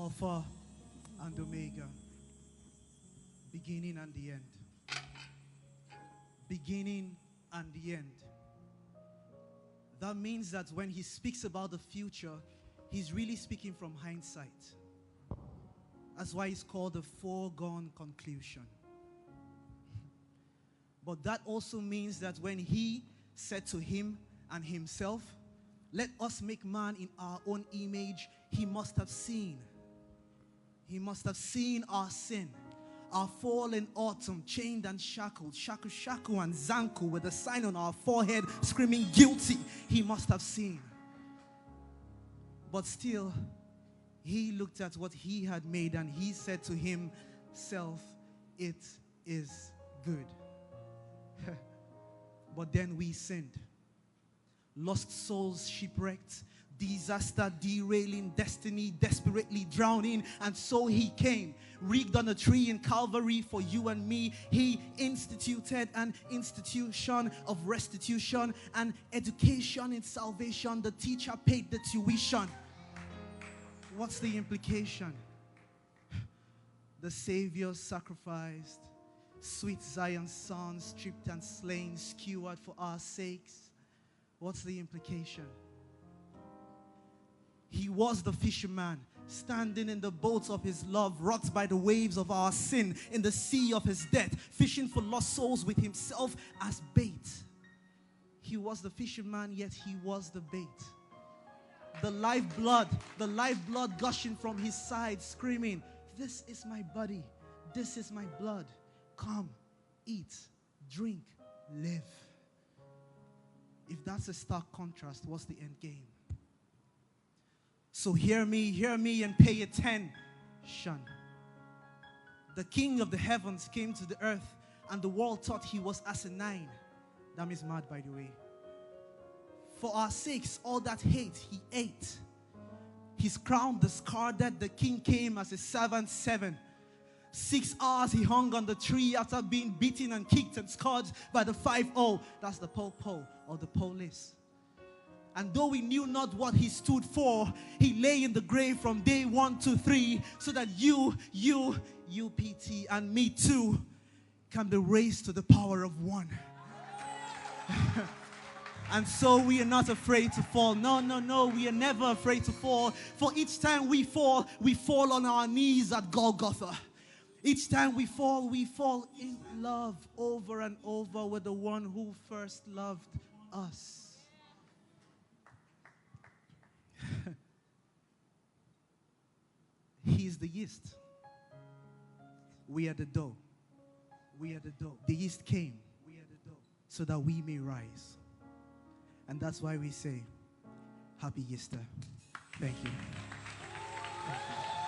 Alpha and Omega, beginning and the end. Beginning and the end. That means that when he speaks about the future, he's really speaking from hindsight. That's why it's called the foregone conclusion. But that also means that when he said to him and himself, let us make man in our own image, he must have seen. He must have seen our sin, our fallen autumn, chained and shackled, shaku shaku and zanku, with a sign on our forehead screaming guilty. He must have seen. But still, he looked at what he had made and he said to himself, it is good. But then we sinned. Lost souls shipwrecked, disaster derailing, destiny desperately drowning. And so he came, rigged on a tree in Calvary for you and me. He instituted an institution of restitution and education in salvation. The teacher paid the tuition. What's the implication? The Savior sacrificed, sweet Zion's son, stripped and slain, skewered for our sakes. What's the implication? He was the fisherman, standing in the boats of his love, rocked by the waves of our sin, in the sea of his death, fishing for lost souls with himself as bait. He was the fisherman, yet he was the bait. The lifeblood gushing from his side, screaming, this is my body, this is my blood. Come, eat, drink, live. If that's a stark contrast, what's the end game? So hear me and pay attention. The King of the heavens came to the earth and the world thought he was asinine. That means mad, by the way. For our sakes, all that hate he ate. His crown discarded, the king came as a servant 7. 6 hours he hung on the tree after being beaten and kicked and scourged by the 5-0. That's the po or the police. And though we knew not what he stood for, he lay in the grave from day 1 to 3 so that you, PT, and me too can be raised to the power of 1. And so we are not afraid to fall. No, we are never afraid to fall. For each time we fall on our knees at Golgotha. Each time we fall in love over and over with the one who first loved us. He is the yeast. We are the dough. We are the dough. The yeast came. We are the dough. So that we may rise. And that's why we say, Happy Easter. Thank you. Thank you.